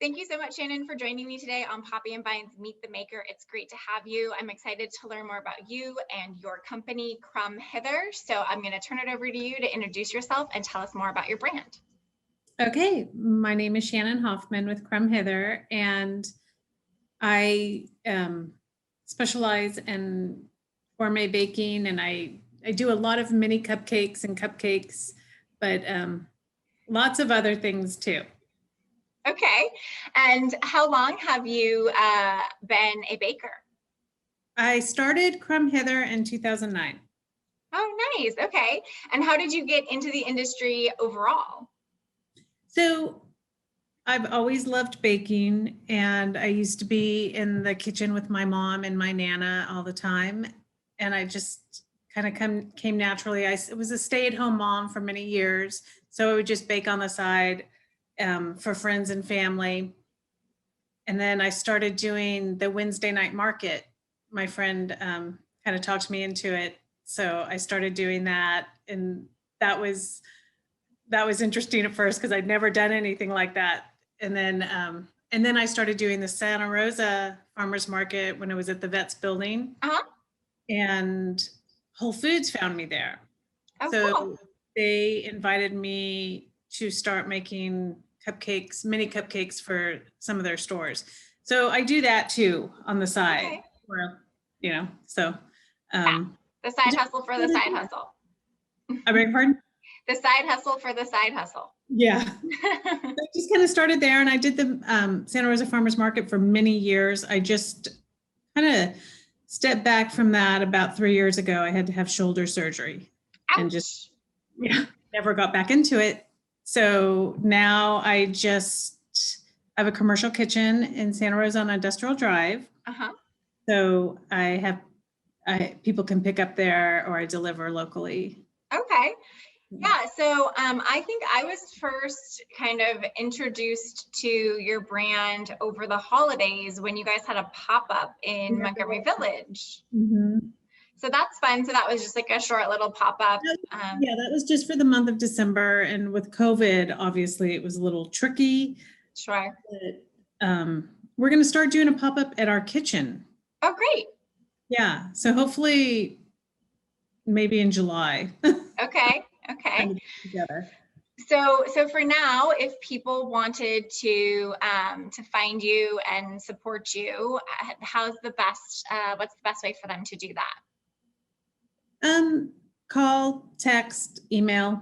Thank you so much, Shannon, for joining me today on Poppy and Vine's Meet the Maker. It's great to have you. I'm excited to learn more about you and your company, Crumb Hither. So I'm going to turn it over to you to introduce yourself and tell us more about your brand. Okay, my name is Shannon Hoffmann with Crumb Hither, and I specialize in gourmet baking, and I do a lot of mini cupcakes, but lots of other things too. Okay, and how long have you been a baker? I started Crumb Hither in 2009. Oh, nice. Okay, and how did you get into the industry overall? So I've always loved baking, and I used to be in the kitchen with my mom and my Nana all the time. And I just kind of came naturally. I was a stay-at-home mom for many years, so I would just bake on the side for friends and family. And then I started doing the Wednesday night market. My friend kind of talked me into it, so I started doing that, and that was interesting at first because I'd never done anything like that. And then I started doing the Santa Rosa Farmers Market when I was at the Vets building. And Whole Foods found me there. Oh, so cool. They invited me to start making mini cupcakes for some of their stores. So I do that too on the side. Okay. Where, so. The side hustle for the side hustle. I beg your pardon? The side hustle for the side hustle. Yeah. I just kind of started there, and I did the Santa Rosa Farmers Market for many years. I just kind of stepped back from that about 3 years ago. I had to have shoulder surgery. Ouch. And just never got back into it. So now I just have a commercial kitchen in Santa Rosa on Industrial Drive. So people can pick up there, or I deliver locally. Okay. Yeah, so I think I was first kind of introduced to your brand over the holidays when you guys had a pop-up in Montgomery Village. So that's fun. So that was just like a short little pop-up. Yeah, that was just for the month of December. And with COVID, obviously, it was a little tricky. Sure. But, we're going to start doing a pop-up at our kitchen. Oh, great. Yeah, so hopefully maybe in July. Okay. Together. So for now, if people wanted to find you and support you, what's the best way for them to do that? Call, text, email.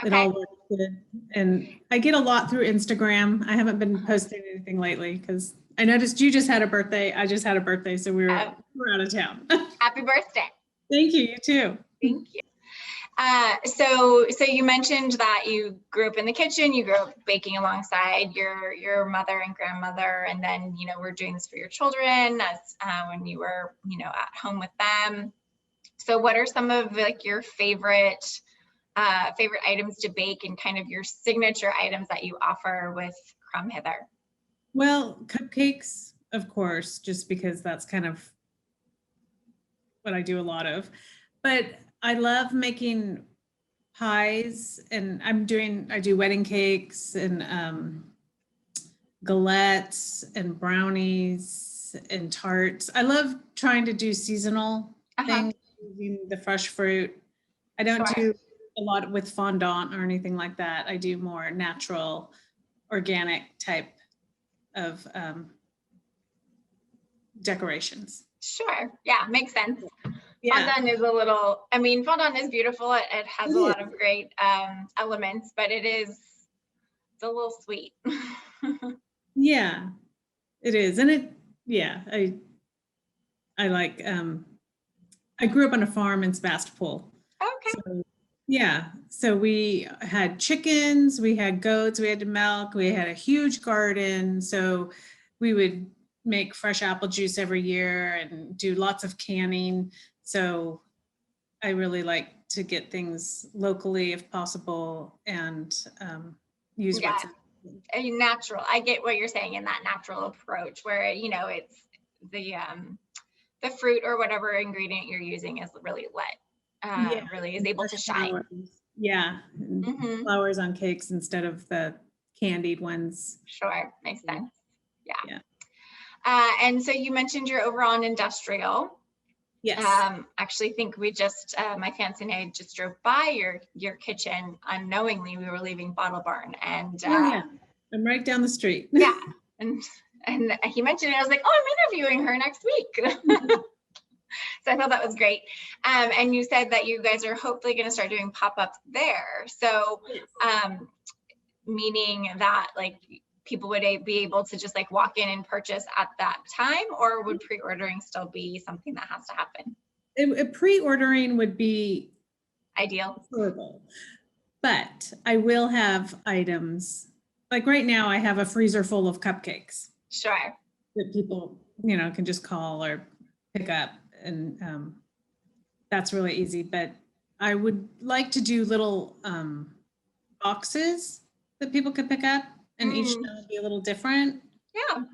Okay. It all works good. And I get a lot through Instagram. I haven't been posting anything lately because I noticed you just had a birthday. I just had a birthday, so we're out of town. Happy birthday. Thank you. You too. Thank you. So you mentioned that you grew up in the kitchen, you grew up baking alongside your mother and grandmother, and then, we're doing this for your children as when you were, at home with them. So what are some of like your favorite items to bake and kind of your signature items that you offer with Crumb Hither? Well, cupcakes, of course, just because that's kind of what I do a lot of, but I love making pies, and I do wedding cakes and galettes and brownies and tarts. I love trying to do seasonal things using the fresh fruit. I don't do a lot with fondant or anything like that. I do more natural, organic type of decorations. Sure. Yeah, makes sense. Yeah. Fondant is beautiful. It has a lot of great elements, but it's a little sweet. Yeah, it is. And I like, I grew up on a farm in Sebastopol. Okay. So we had chickens, we had goats, we had to milk, we had a huge garden. So we would make fresh apple juice every year and do lots of canning. So I really like to get things locally if possible and use what's natural. I get what you're saying in that natural approach where, it's the fruit or whatever ingredient you're using is really really is able to shine. Yeah. Flowers on cakes instead of the candied ones. Sure, makes sense. Yeah. Yeah. And so you mentioned you're over on industrial. Yes. Actually think we just, my fiance and I just drove by your kitchen unknowingly. We were leaving Bottle Barn and yeah, I'm right down the street. Yeah. And he mentioned it. I was like, oh, I'm interviewing her next week. So I thought that was great. And you said that you guys are hopefully going to start doing pop-ups there. So meaning that like people would be able to just like walk in and purchase at that time, or would pre-ordering still be something that has to happen? Pre-ordering would be Ideal. preferable, but I will have items. Like right now I have a freezer full of cupcakes. Sure. That people, you know, can just call or pick up, and that's really easy. But I would like to do little boxes that people could pick up, and each one would be a little different. Yeah,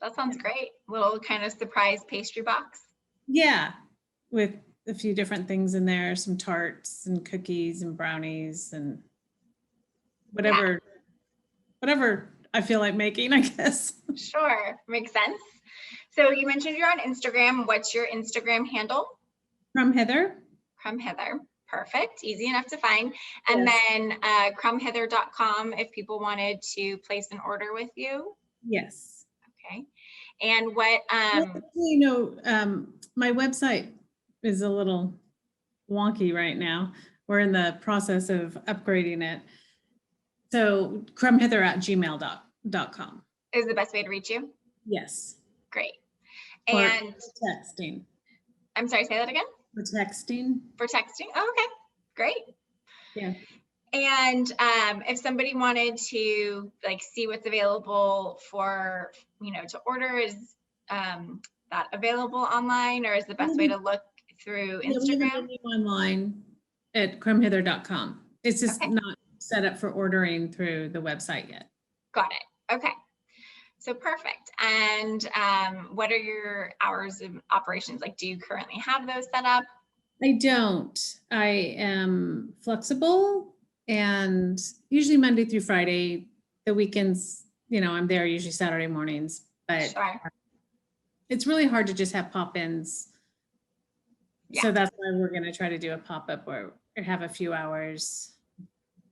that sounds great. Little kind of surprise pastry box. Yeah, with a few different things in there, some tarts and cookies and brownies and whatever I feel like making, I guess. Sure, makes sense. So you mentioned you're on Instagram. What's your Instagram handle? Crumb Hither. Crumb Hither. Perfect. Easy enough to find. And then crumbhither.com if people wanted to place an order with you. Yes. Okay. And what you know, my website is a little wonky right now. We're in the process of upgrading it. So crumbhither@gmail.com is the best way to reach you? Yes. Great. Or And texting. I'm sorry, say that again? For texting. For texting. Oh, okay. Great. Yeah. And if somebody wanted to like see what's available for, you know, to order, is that available online, or is the best way to look through Instagram? Online at crumbhither.com. It's just Okay. not set up for ordering through the website yet. Got it. Okay. So perfect. And what are your hours of operations? Like, do you currently have those set up? I don't. I am flexible, and usually Monday through Friday. The weekends, you know, I'm there usually Saturday mornings, but sure. It's really hard to just have pop-ins. Yeah. So that's why we're going to try to do a pop-up or have a few hours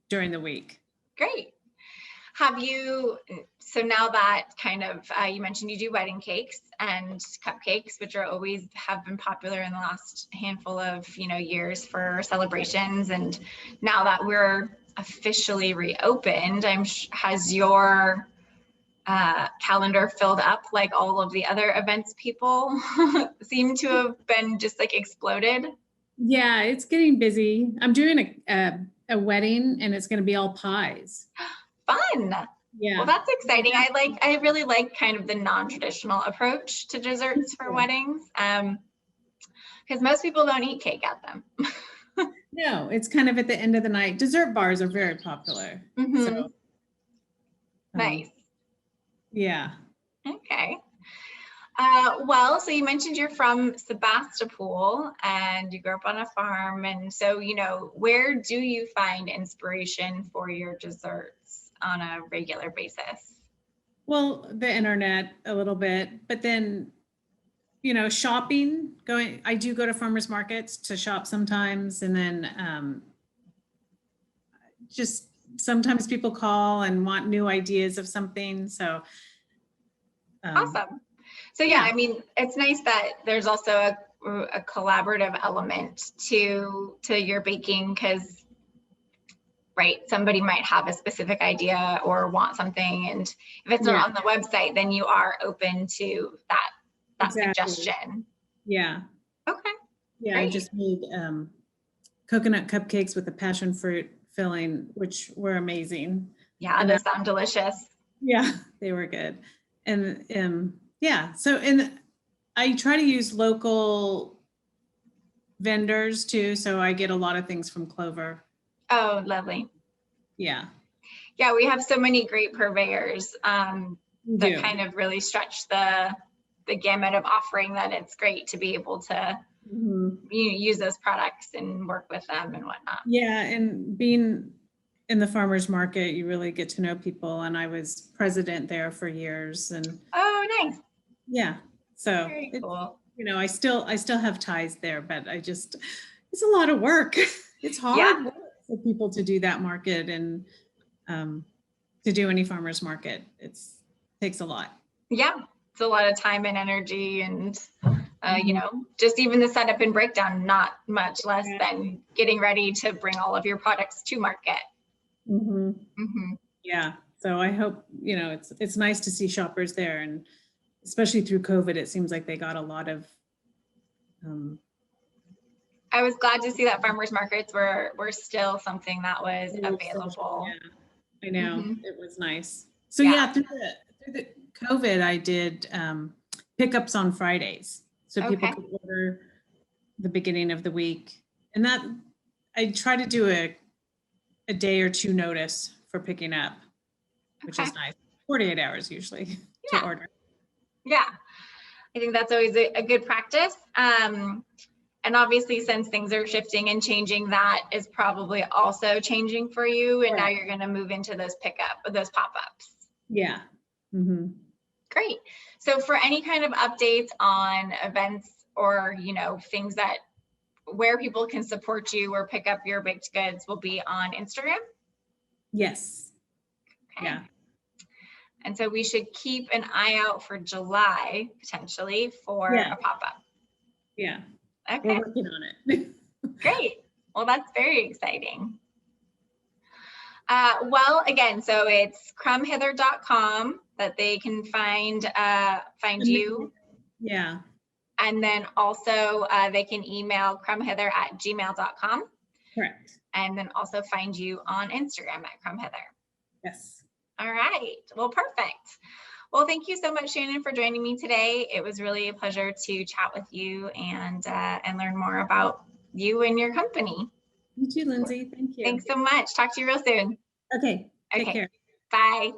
during the week. Great. Have you, so now that kind of, you mentioned you do wedding cakes and cupcakes, which are always have been popular in the last handful of, you know, years for celebrations. And now that we're officially reopened, has your calendar filled up like all of the other events people seem to have been just like exploded? Yeah, it's getting busy. I'm doing a wedding, and it's going to be all pies. Fun. Yeah. Well, that's exciting. I really like kind of the non-traditional approach to desserts for weddings, because most people don't eat cake at them. No, it's kind of at the end of the night. Dessert bars are very popular. Mm-hmm. So, nice. Yeah. Okay. Well, so you mentioned you're from Sebastopol and you grew up on a farm. And so, you know, where do you find inspiration for your desserts on a regular basis? Well, the internet a little bit, but then, you know, shopping, I do go to farmers markets to shop sometimes. And then just sometimes people call and want new ideas of something. So. Awesome. So yeah, I mean, it's nice that there's also a collaborative element to your baking, because, right, somebody might have a specific idea or want something, and if it's not on the website, then you are open to that suggestion. Yeah. Okay. Yeah, great. I just made coconut cupcakes with the passion fruit filling, which were amazing. Yeah, and they sound delicious. Yeah, they were good. And yeah, so I try to use local vendors too, so I get a lot of things from Clover. Oh, lovely. Yeah. Yeah, we have so many great purveyors that kind of really stretch the gamut of offering, that it's great to be able to use those products and work with them and whatnot. Yeah, and being in the farmers market, you really get to know people, and I was president there for years, and Oh, nice. yeah, so Very it's, cool. I still have ties there, but it's a lot of work. It's Yeah. hard work for people to do that market, and to do any farmers market. Takes a lot. Yeah. It's a lot of time and energy, and just even the setup and breakdown, not much less than getting ready to bring all of your products to market. Yeah. So I hope, it's nice to see shoppers there, and especially through COVID, it seems like they got a lot of. I was glad to see that farmers markets were still something that was available. Yeah, I know. It was nice. So through the COVID, I did pickups on Fridays, so people could order the beginning of the week, and that I try to do a day or two notice for picking up, which is nice. 48 hours usually to order. Yeah, I think that's always a good practice. And obviously, since things are shifting and changing, that is probably also changing for you. And now you're going to move into those pop-ups. Yeah. Great. So for any kind of updates on events or, things that where people can support you or pick up your baked goods will be on Instagram? Yes. Okay. Yeah. And so we should keep an eye out for July, potentially, for a pop-up. Yeah. Okay. We're working on it. Great. Well, that's very exciting. Well, again, so it's crumbhither.com that they can find you. Yeah. And then also they can email crumbhither@gmail.com. Correct. And then also find you on Instagram at crumbhither. Yes. All right. Well, perfect. Well, thank you so much, Shannon, for joining me today. It was really a pleasure to chat with you and learn more about you and your company. You too, Lindsay. Thank you. Thanks so much. Talk to you real soon. Okay. Take care. Bye.